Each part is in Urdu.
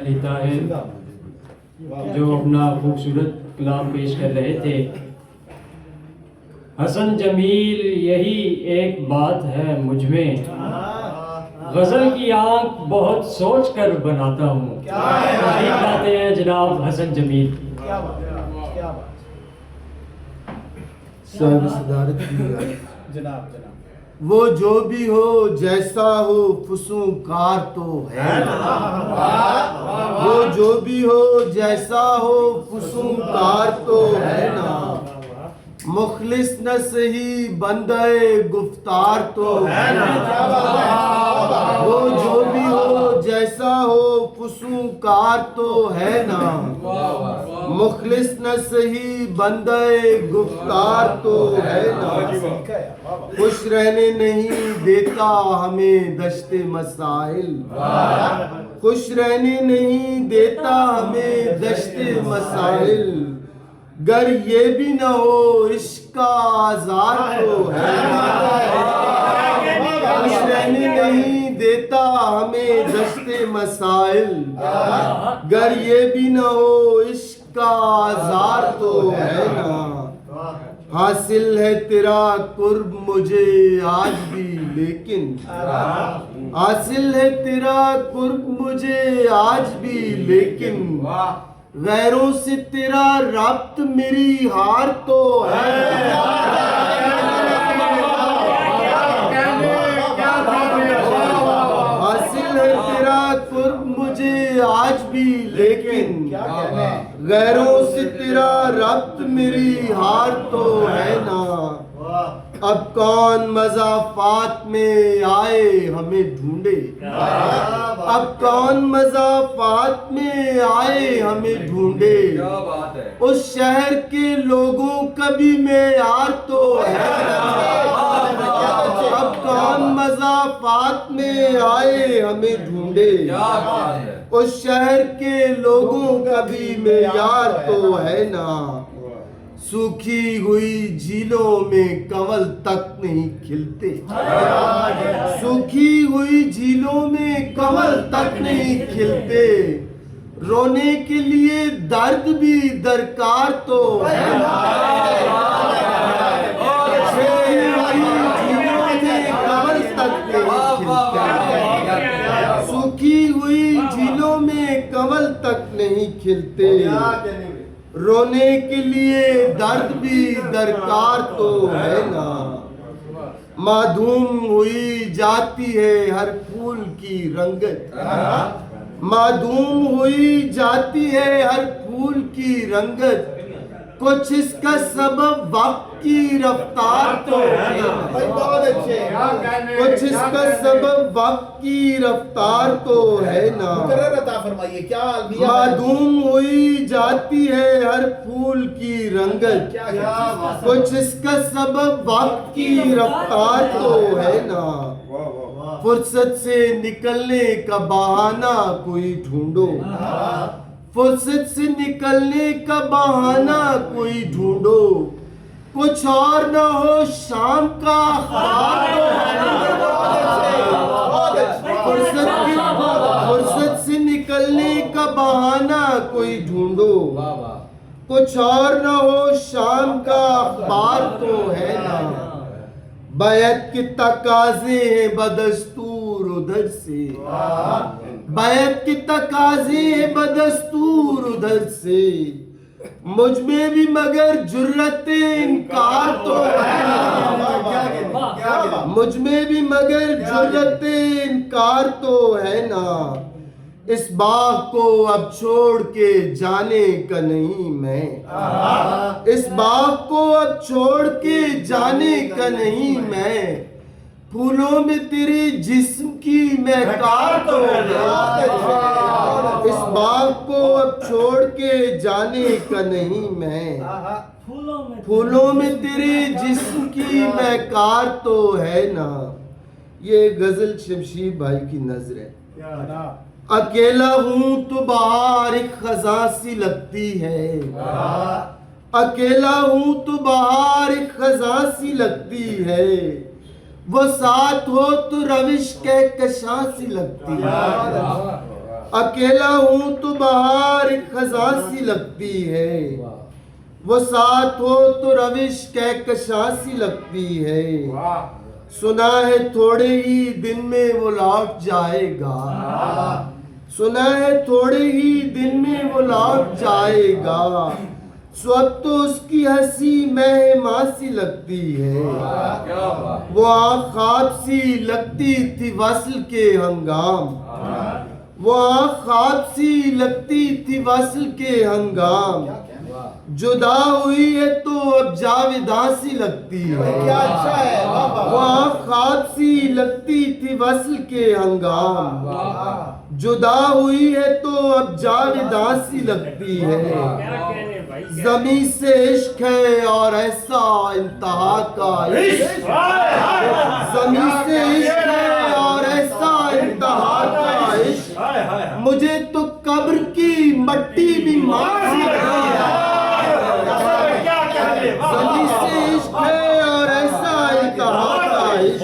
علی طاہر جو اپنا خوبصورت کلام پیش کر رہے تھے. حسن جمیل یہی ایک بات ہے مجھ میں، غزل کی آنکھ بہت سوچ کر بناتا ہوں. گیت گاتے ہیں جناب حسن جمیل. صاحب صدارت کی جناب وہ جو بھی ہو جیسا ہو فسونکار تو ہے نا، وہ جو بھی ہو جیسا ہو فسونکار تو ہے نا، مخلص نہ صحیح بندہ گفتار تو ہے نا، وہ جو بھی ہو جیسا ہو فسونکار تو ہے نا، مخلص نہ صحیح بندہ گفتار تو ہے نا، خوش رہنے نہیں دیتا ہمیں دشت مسائل، خوش رہنے نہیں دیتا ہمیں دشت مسائل، گر یہ بھی نہ ہو عشق کا آزار تو ہے نا، خوش رہنے نہیں دیتا ہمیں دشت مسائل، گر یہ بھی نہ ہو عشق کا آزار تو ہے نا، حاصل ہے تیرا قرب مجھے آج بھی لیکن، حاصل ہے تیرا قرب مجھے آج بھی لیکن، غیروں سے تیرا ربط میری ہار تو ہے، حاصل ہے تیرا قرب مجھے آج بھی لیکن، غیروں سے تیرا ربط میری ہار تو ہے نا، اب کون مضافات میں آئے ہمیں ڈھونڈے، اب کون مضافات میں آئے ہمیں ڈھونڈے، اس شہر کے لوگوں کا بھی معیار تو ہے نا، اب کون مضافات میں آئے ہمیں ڈھونڈے، اس شہر کے لوگوں کا بھی معیار تو ہے نا، سوکھی ہوئی جھیلوں میں کنول تک نہیں کھلتے، سوکھی ہوئی جھیلوں میں کنول تک نہیں کھلتے، رونے کے لیے درد بھی درکار تو ہے نا، سوکھی ہوئی جھیلوں میں کنول تک نہیں کھلتے، سوکھی ہوئی جھیلوں میں کنول تک نہیں کھلتے، رونے کے لیے درد بھی درکار تو ہے نا، معدوم ہوئی جاتی ہے ہر پھول کی رنگت، معدوم ہوئی جاتی ہے ہر پھول کی رنگت، کچھ اس کا سبب وقت کی رفتار تو ہے نا، کچھ اس کا سبب وقت کی رفتار تو ہے نا، معدوم ہوئی جاتی ہے ہر پھول کی رنگت، کچھ اس کا سبب وقت کی رفتار تو ہے نا، فرصت سے نکلنے کا بہانہ کوئی ڈھونڈو، فرصت سے نکلنے کا بہانہ کوئی ڈھونڈو، کچھ اور نہ ہو شام کا خواب تو ہے نا، فرصت سے نکلنے کا بہانہ کوئی ڈھونڈو، کچھ اور نہ ہو شام کا اخبار تو ہے نا، بیعت کے تقاضے ہیں بدستور ادھر سے، بیعت کے تقاضے ہیں بدستور ادھر سے، مجھ میں بھی مگر جرت انکار تو ہے نا، مجھ میں بھی مگر جرت انکار تو ہے نا، اس باغ کو اب چھوڑ کے جانے کا نہیں میں، اس باغ کو اب چھوڑ کے جانے کا نہیں میں، پھولوں میں تیرے جسم کی مہکار تو ہے، اس باغ کو اب چھوڑ کے جانے کا نہیں میں، پھولوں میں تیرے جسم کی مہکار تو ہے نا. یہ غزل شمشیر بھائی کی نظر ہے. اکیلا ہوں تو بہار ایک خزاں سی لگتی ہے، اکیلا ہوں تو بہار ایک خزاں سی لگتی ہے، وہ ساتھ ہو تو روش کہکشاں سی لگتی ہے، اکیلا ہوں تو بہار ایک خزاں سی لگتی ہے، وہ ساتھ ہو تو روش کہکشاں سی لگتی ہے، سنا ہے تھوڑے ہی دن میں وہ لوٹ جائے گا، سنا ہے تھوڑے ہی دن میں وہ لوٹ جائے گا، سو اب تو اس کی ہنسی مہماں سی لگتی ہے، وہ آنکھ خواب سی لگتی تھی وصل کے ہنگام، وہ آنکھ خواب سی لگتی تھی وصل کے ہنگام، جدا ہوئی ہے تو اب جاویداں سی لگتی ہے، وہ آنکھ خواب سی لگتی تھی وصل کے ہنگام، جدا ہوئی ہے تو اب جاویداں سی لگتی ہے، زمیں سے عشق ہے اور ایسا انتہا کا عشق، زمیں سے عشق ہے اور ایسا انتہا کا عشق، مجھے تو قبر کی مٹی بھی ماں سی لگتی ہے، زمیں سے عشق ہے اور ایسا انتہا کا عشق،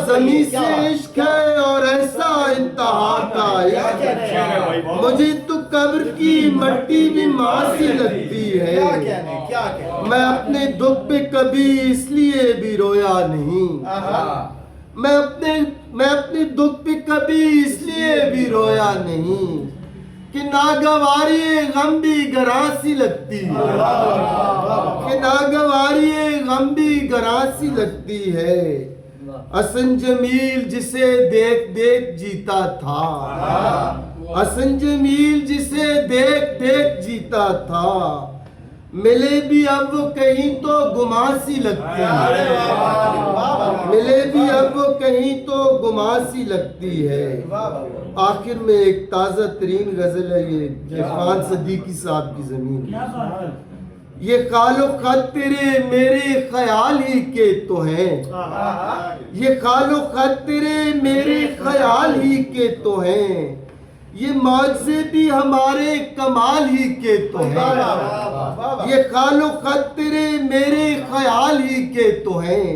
زمیں سے عشق ہے اور ایسا انتہا کا عشق، مجھے تو قبر کی مٹی بھی ماں سی لگتی ہے، میں اپنے دکھ پہ کبھی اس لیے بھی رویا نہیں، میں اپنے دکھ پہ کبھی اس لیے بھی رویا نہیں کہ ناگواری غم بھی گراں سی لگتی ہے، کہ ناگواری غم بھی گراں سی لگتی ہے، حسن جمیل جسے دیکھ دیکھ جیتا تھا، حسن جمیل جسے دیکھ دیکھ جیتا تھا، ملے بھی اب وہ کہیں تو گماں سی لگتی ہے، ملے بھی اب وہ کہیں تو گماں سی لگتی ہے۔ آخر میں ایک تازہ ترین غزل ہے یہ عرفان صدیقی صاحب کی زمین، یہ خال و خط تیرے میرے خیال ہی کے تو ہیں، یہ خال و خط تیرے میرے خیال ہی کے تو ہیں، یہ معجزے بھی ہمارے کمال ہی کے تو ہیں، یہ خال و خط تیرے میرے خیال ہی کے تو ہیں،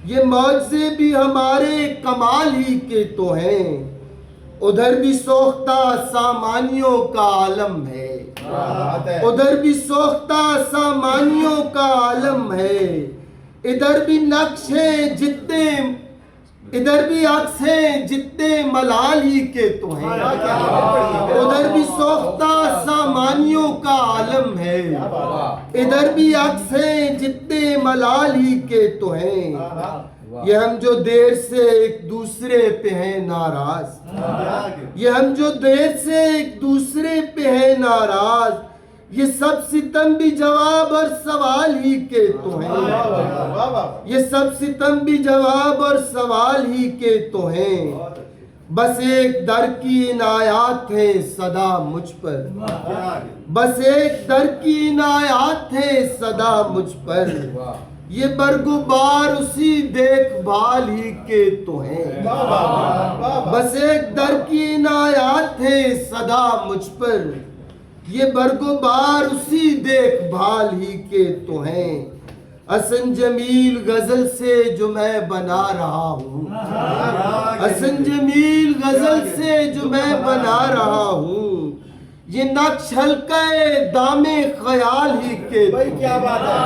یہ معجزے بھی ہمارے کمال ہی کے تو ہیں، ادھر بھی سوختہ سامانیوں کا عالم ہے، ادھر بھی سوختہ سامانیوں کا عالم ہے، ادھر بھی نقش ہیں جتنے، ادھر بھی عکس ہیں جتنے ملال ہی کے تو ہیں، ادھر بھی سوختہ سامانیوں کا عالم ہے، ادھر بھی عکس ہیں جتنے ملال ہی کے تو ہیں، یہ ہم جو دیر سے ایک دوسرے پہ ہیں ناراض، یہ ہم جو دیر سے ایک دوسرے پہ ہیں ناراض، یہ سب ستم بھی جواب اور سوال ہی کے تو ہیں، یہ سب ستم بھی جواب اور سوال ہی کے تو ہیں، بس ایک در کی عنایات ہے صدا مجھ پر، بس ایک در کی عنایات ہے صدا مجھ پر، یہ برگ و بار اسی دیکھ بھال ہی کے تو ہیں، بس ایک در کی عنایات ہے صدا مجھ پر، یہ برگ و بار اسی دیکھ بھال ہی کے تو ہیں، حسن جمیل غزل سے جو میں بنا رہا ہوں، حسن جمیل غزل سے جو میں بنا رہا ہوں، یہ نقش حلقہ دام خیال ہی کے تو ہیں، کیا بات ہے،